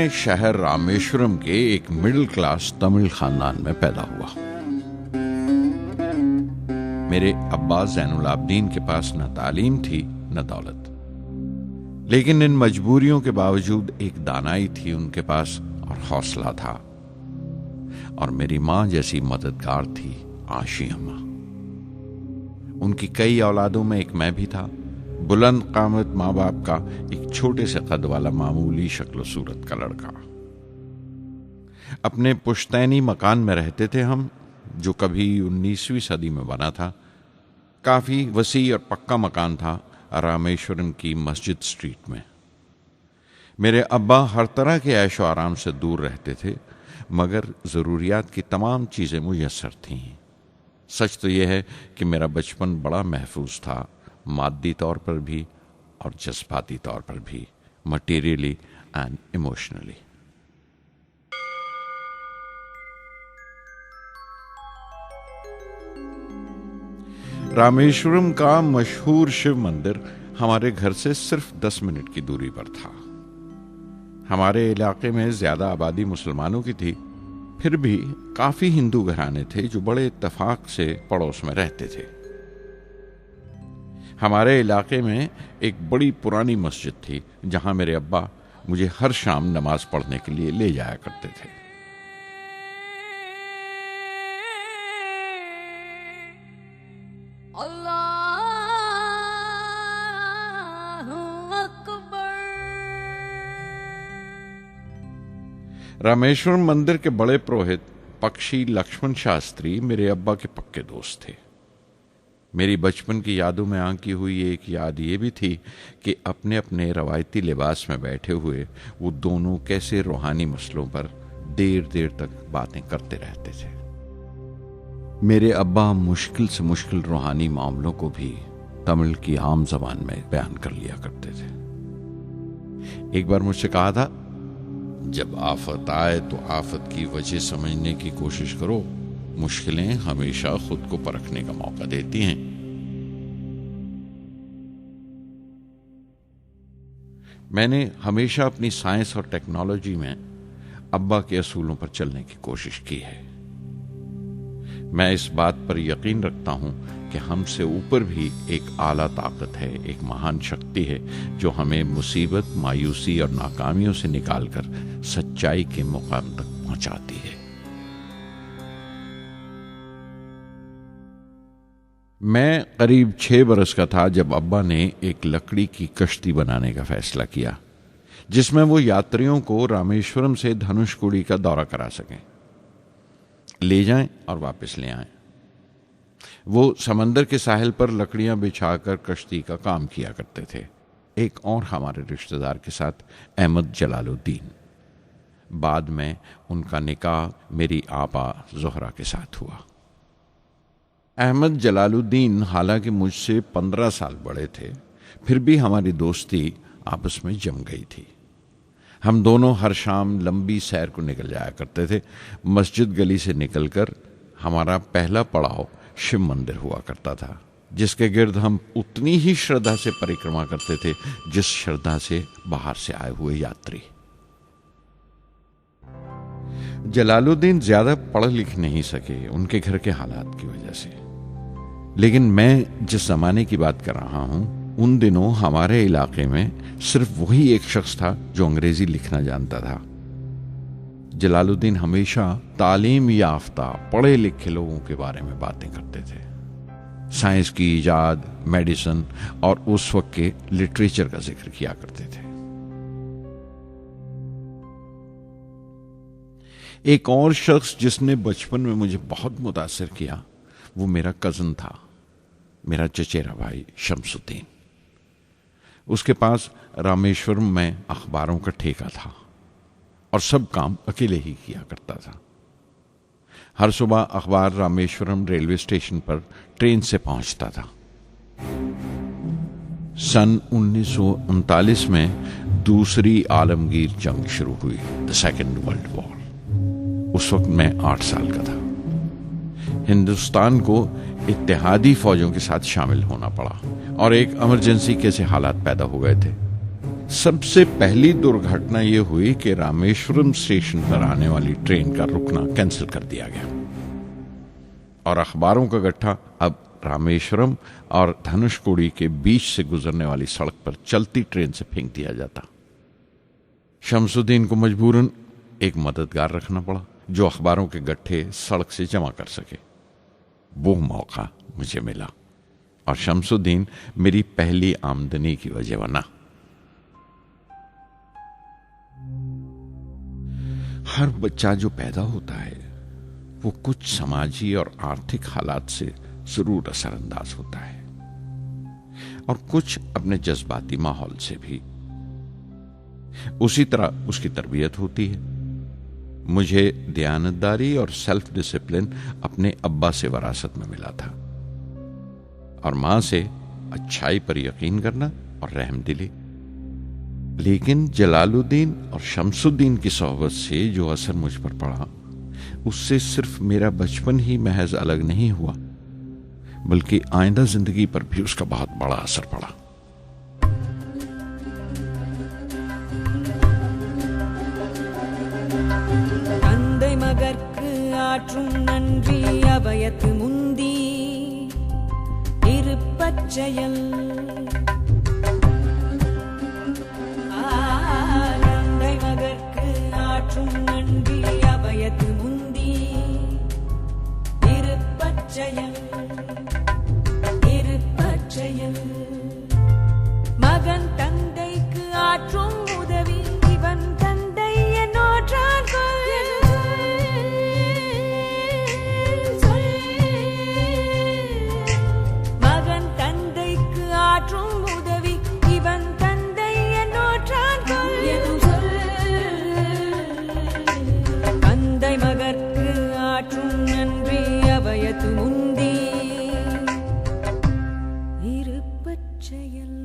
मैं शहर रामेश्वरम के एक मिडिल क्लास तमिल खानदान में पैदा हुआ। मेरे अब्बा ज़ैनुल आबदीन के पास न तालीम थी न दौलत, लेकिन इन मजबूरियों के बावजूद एक दानाई थी उनके पास और हौसला था। और मेरी माँ जैसी मददगार थी आशी अम्मा। उनकी कई औलादों में एक मैं भी था, बुलंद कामत माँ बाप का एक छोटे से कद वाला मामूली शक्ल सूरत का लड़का। अपने पुश्तैनी मकान में रहते थे हम, जो कभी 19वीं सदी में बना था। काफी वसी और पक्का मकान था रामेश्वरम की मस्जिद स्ट्रीट में। मेरे अब्बा हर तरह के ऐशो आराम से दूर रहते थे, मगर जरूरियात की तमाम चीजें मुयस्सर थीं। सच तो यह है कि मेरा बचपन बड़ा महफूज था, मादी तौर पर भी और जज्बाती तौर पर भी, मटीरियली एंड इमोशनली। रामेश्वरम का मशहूर शिव मंदिर हमारे घर से सिर्फ 10 मिनट की दूरी पर था। हमारे इलाके में ज्यादा आबादी मुसलमानों की थी, फिर भी काफी हिंदू घराने थे जो बड़े इत्तेफाक से पड़ोस में रहते थे। हमारे इलाके में एक बड़ी पुरानी मस्जिद थी जहां मेरे अब्बा मुझे हर शाम नमाज पढ़ने के लिए ले जाया करते थे। रामेश्वरम मंदिर के बड़े पुरोहित पक्षी लक्ष्मण शास्त्री मेरे अब्बा के पक्के दोस्त थे। मेरी बचपन की यादों में आंकी हुई एक याद ये भी थी कि अपने अपने रवायती लिबास में बैठे हुए वो दोनों कैसे रूहानी मसलों पर देर देर तक बातें करते रहते थे। मेरे अब्बा मुश्किल से मुश्किल रूहानी मामलों को भी तमिल की आम जबान में बयान कर लिया करते थे। एक बार मुझसे कहा था, जब आफत आए तो आफत की वजह समझने की कोशिश करो, मुश्किलें हमेशा खुद को परखने का मौका देती हैं। मैंने हमेशा अपनी साइंस और टेक्नोलॉजी में अब्बा के असूलों पर चलने की कोशिश की है। मैं इस बात पर यकीन रखता हूं कि हमसे ऊपर भी एक आला ताकत है, एक महान शक्ति है जो हमें मुसीबत, मायूसी और नाकामियों से निकालकर सच्चाई के मुकाम तक पहुंचाती है। मैं करीब 6 बरस का था जब अब्बा ने एक लकड़ी की कश्ती बनाने का फैसला किया, जिसमें वो यात्रियों को रामेश्वरम से धनुषकोडी का दौरा करा सकें, ले जाएं और वापस ले आएं। वो समंदर के साहिल पर लकड़ियां बिछाकर कश्ती का काम किया करते थे, एक और हमारे रिश्तेदार के साथ, अहमद जलालुद्दीन। बाद में उनका निकाह मेरी आपा जोहरा के साथ हुआ। अहमद जलालुद्दीन हालांकि मुझसे 15 साल बड़े थे, फिर भी हमारी दोस्ती आपस में जम गई थी। हम दोनों हर शाम लंबी सैर को निकल जाया करते थे। मस्जिद गली से निकलकर हमारा पहला पड़ाव शिव मंदिर हुआ करता था, जिसके गिर्द हम उतनी ही श्रद्धा से परिक्रमा करते थे जिस श्रद्धा से बाहर से आए हुए यात्री। जलालुद्दीन ज्यादा पढ़ लिख नहीं सके उनके घर के हालात की वजह से, लेकिन मैं जिस जमाने की बात कर रहा हूं, उन दिनों हमारे इलाके में सिर्फ वही एक शख्स था जो अंग्रेजी लिखना जानता था। जलालुद्दीन हमेशा तालीम याफ्ता पढ़े लिखे लोगों के बारे में बातें करते थे, साइंस की इजाद, मेडिसिन और उस वक्त के लिटरेचर का जिक्र किया करते थे। एक और शख्स जिसने बचपन में मुझे बहुत मुतासिर किया वो मेरा कजन था, मेरा चचेरा भाई शमसुद्दीन। उसके पास रामेश्वरम में अखबारों का ठेका था और सब काम अकेले ही किया करता था। हर सुबह अखबार रामेश्वरम रेलवे स्टेशन पर ट्रेन से पहुंचता था। सन 1939 में दूसरी आलमगीर जंग शुरू हुई, द सेकेंड वर्ल्ड वॉर। उस वक्त मैं 8 साल का था। हिंदुस्तान को इत्तेहादी फौजों के साथ शामिल होना पड़ा और एक इमरजेंसी के से हालात पैदा हो गए थे। सबसे पहली दुर्घटना यह हुई कि रामेश्वरम स्टेशन पर आने वाली ट्रेन का रुकना कैंसिल कर दिया गया और अखबारों का गट्ठा अब रामेश्वरम और धनुषकोडी के बीच से गुजरने वाली सड़क पर चलती ट्रेन से फेंक दिया जाता। शमसुद्दीन को मजबूरन एक मददगार रखना पड़ा जो अखबारों के गट्ठे सड़क से जमा कर सके। वो मौका मुझे मिला और शमसुद्दीन मेरी पहली आमदनी की वजह बना। हर बच्चा जो पैदा होता है वो कुछ समाजी और आर्थिक हालात से जरूर असरअंदाज होता है और कुछ अपने जज्बाती माहौल से भी। उसी तरह उसकी तरबियत होती है। मुझे दयानतदारी और सेल्फ डिसिप्लिन अपने अब्बा से विरासत में मिला था और मां से अच्छाई पर यकीन करना और रहमदिली। लेकिन जलालुद्दीन और शमसुद्दीन की सोहबत से जो असर मुझ पर पड़ा उससे सिर्फ मेरा बचपन ही महज अलग नहीं हुआ बल्कि आइंदा जिंदगी पर भी उसका बहुत बड़ा असर पड़ा। தந்தை மகற்கு ஆற்றும் நன்றி அபயத்து முந்தி இருப்பச்செயல் தந்தை மகற்கு ஆற்றும் நன்றி அபயத்து முந்தி இருப்பச்செயல் இருப்பச்செயல் மகன் தந்தைக்கு ஆற்றும் உதவி இவன் தந்தை என்னோற்றான் மகன் தந்தைக்கு ஆற்றும் உதவி இவன் தந்தை என்னோற்றான் தந்தை மகற்கு ஆற்றும் நன்றி அபயத்து முந்தி இருப்பச்செயல்